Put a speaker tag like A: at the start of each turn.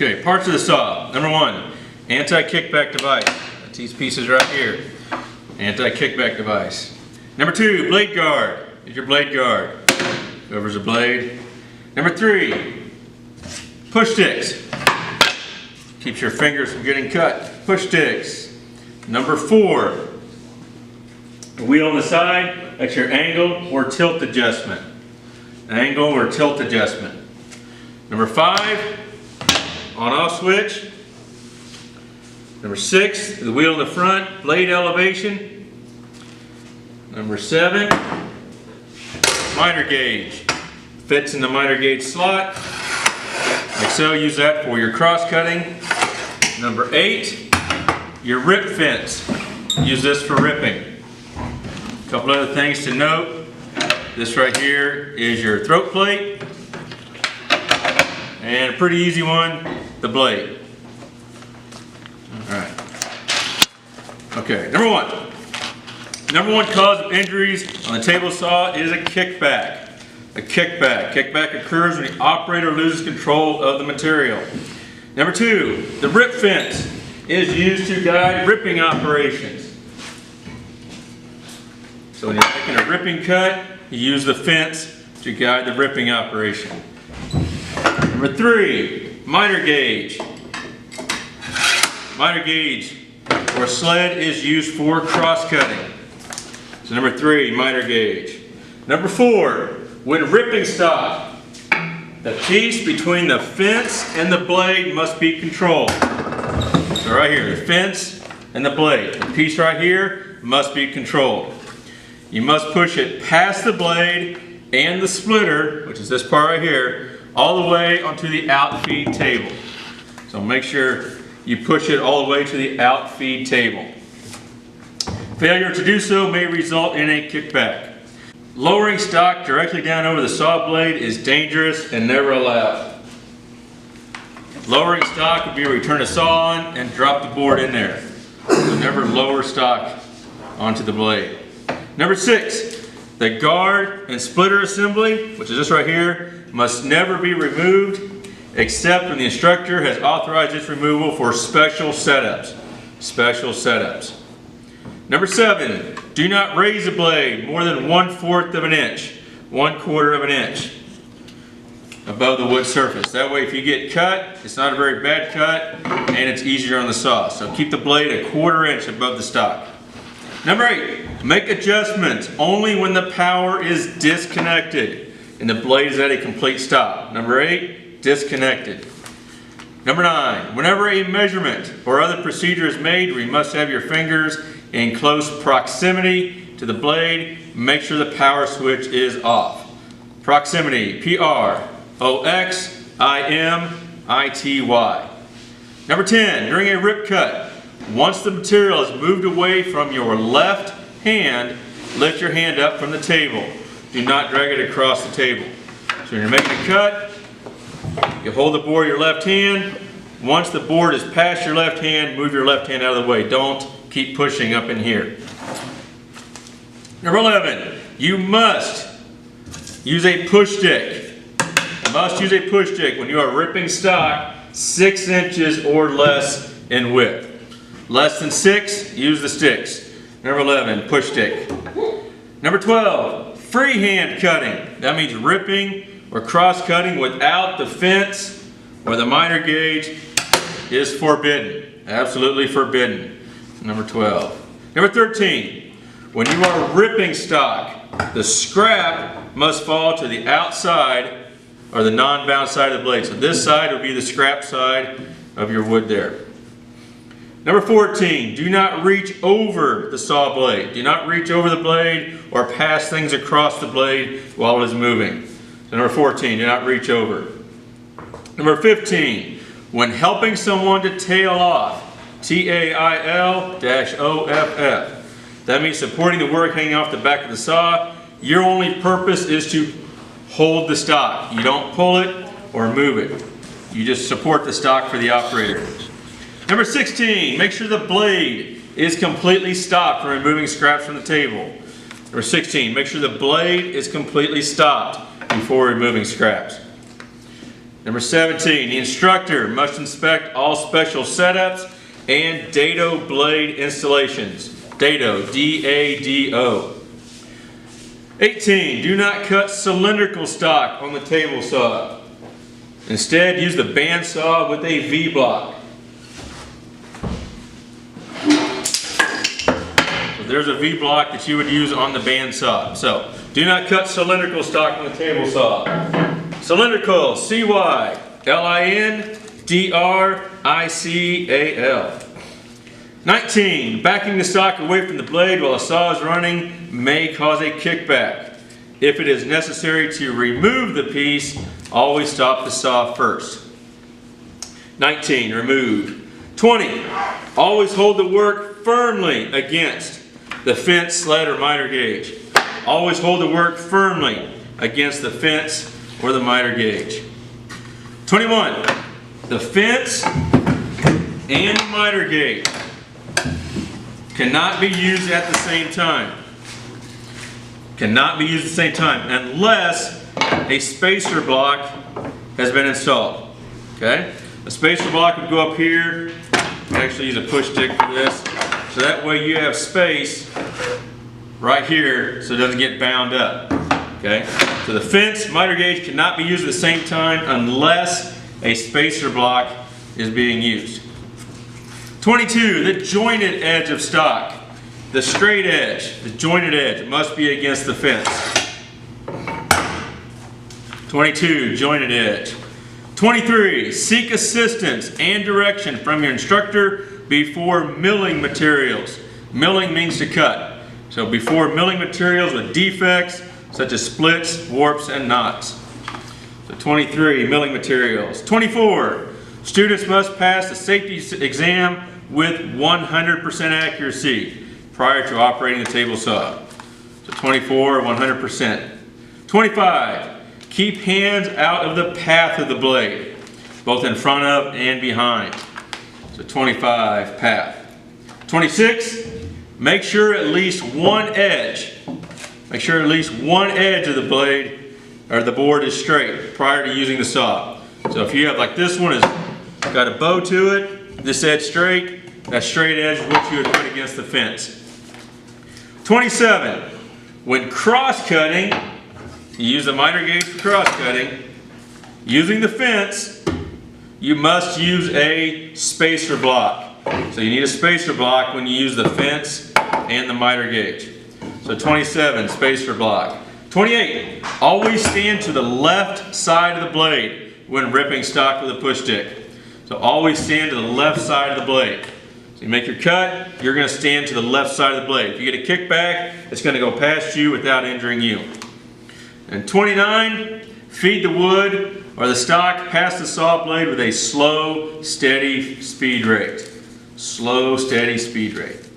A: Okay, parts of the saw. Number one, anti-kickback device. That's these pieces right here. Anti-kickback device. Number two, blade guard. Here's your blade guard. Covers the blade. Number three, push sticks. Keeps your fingers from getting cut. Push sticks. Number four, the wheel on the side. That's your angle or tilt adjustment. Angle or tilt adjustment. Number five, on-off switch. Number six, the wheel in the front, blade elevation. Number seven, miter gauge. Fits in the miter gauge slot. Like so, use that for your cross-cutting. Number eight, your rip fence. Use this for ripping. A couple other things to note. This right here is your throat plate. And a pretty easy one, the blade. Alright. Okay, number one. Number one cause of injuries on the table saw is a kickback. A kickback. Kickback occurs when the operator loses control of the material. Number two, the rip fence is used to guide ripping operations. So when you're making a ripping cut, you use the fence to guide the ripping operation. Number three, miter gauge. Miter gauge or sled is used for cross-cutting. So number three, miter gauge. Number four, when ripping stock, the piece between the fence and the blade must be controlled. So right here, the fence and the blade. The piece right here must be controlled. You must push it past the blade and the splitter, which is this part right here, all the way onto the outfeed table. So make sure you push it all the way to the outfeed table. Failure to do so may result in a kickback. Lowering stock directly down over the saw blade is dangerous and never allowed. Lowering stock would be to return the saw on and drop the board in there. So never lower stock onto the blade. Number six, the guard and splitter assembly, which is this right here, must never be removed except when the instructor has authorized its removal for special setups. Special setups. Number seven, do not raise the blade more than 1/4 of an inch, 1/4 of an inch above the wood surface. That way if you get cut, it's not a very bad cut and it's easier on the saw. So keep the blade 1/4 inch above the stock. Number eight, make adjustments only when the power is disconnected and the blade is at a complete stop. Number eight, disconnected. Number nine, whenever a measurement or other procedure is made, we must have your fingers in close proximity to the blade. Make sure the power switch is off. Proximity, P-R-O-X-I-M-I-T-Y. Number 10, during a rip cut, once the material is moved away from your left hand, lift your hand up from the table. Do not drag it across the table. So when you're making a cut, you hold the board with your left hand. Once the board is past your left hand, move your left hand out of the way. Don't keep pushing up in here. Number 11, you must use a push stick. You must use a push stick when you are ripping stock 6 inches or less in width. Less than 6, use the sticks. Number 11, push stick. Number 12, freehand cutting. That means ripping or cross-cutting without the fence or the miter gauge is forbidden. Absolutely forbidden. Number 12. Number 13, when you are ripping stock, the scrap must fall to the outside or the non-bound side of the blade. So this side will be the scrap side of your wood there. Number 14, do not reach over the saw blade. Do not reach over the blade or pass things across the blade while it is moving. So number 14, do not reach over. Number 15, when helping someone to tail off, T-A-I-L-O-F-F. That means supporting the work hanging off the back of the saw. Your only purpose is to hold the stock. You don't pull it or move it. You just support the stock for the operator. Number 16, make sure the blade is completely stopped from removing scraps from the table. Number 16, make sure the blade is completely stopped before removing scraps. Number 17, the instructor must inspect all special setups and dado blade installations. Dado, D-A-D-O. 18, do not cut cylindrical stock on the table saw. Instead, use the bandsaw with a V-block. So there's a V-block that you would use on the bandsaw. So, do not cut cylindrical stock on the table saw. Cylindrical, C-Y-L-I-N-D-R-I-C-A-L. 19, backing the stock away from the blade while the saw is running may cause a kickback. If it is necessary to remove the piece, always stop the saw first. 19, remove. 20, always hold the work firmly against the fence, sled, or miter gauge. Always hold the work firmly against the fence or the miter gauge. 21, the fence and the miter gauge cannot be used at the same time. Cannot be used at the same time unless a spacer block has been installed. Okay? A spacer block would go up here. I actually use a push stick for this. So that way you have space right here so it doesn't get bound up. Okay? So the fence, miter gauge cannot be used at the same time unless a spacer block is being used. 22, the jointed edge of stock. The straight edge, the jointed edge, must be against the fence. 22, jointed edge. 23, seek assistance and direction from your instructor before milling materials. Milling means to cut. So before milling materials with defects such as splits, warps, and knots. So 23, milling materials. 24, students must pass the safety exam with 100% accuracy prior to operating the table saw. So 24, 100%. 25, keep hands out of the path of the blade, both in front of and behind. So 25, path. 26, make sure at least one edge of the blade or the board is straight prior to using the saw. So if you have, like this one, has got a bow to it, this edge straight, that straight edge is what you would put against the fence. 27, when cross-cutting, you use the miter gauge for cross-cutting. Using the fence, you must use a spacer block. So you need a spacer block when you use the fence and the miter gauge. So 27, spacer block. 28, always stand to the left side of the blade when ripping stock with a push stick. So always stand to the left side of the blade. So you make your cut, you're going to stand to the left side of the blade. If you get a kickback, it's going to go past you without injuring you. And 29, feed the wood or the stock past the saw blade with a slow, steady speed rate. Slow, steady speed rate.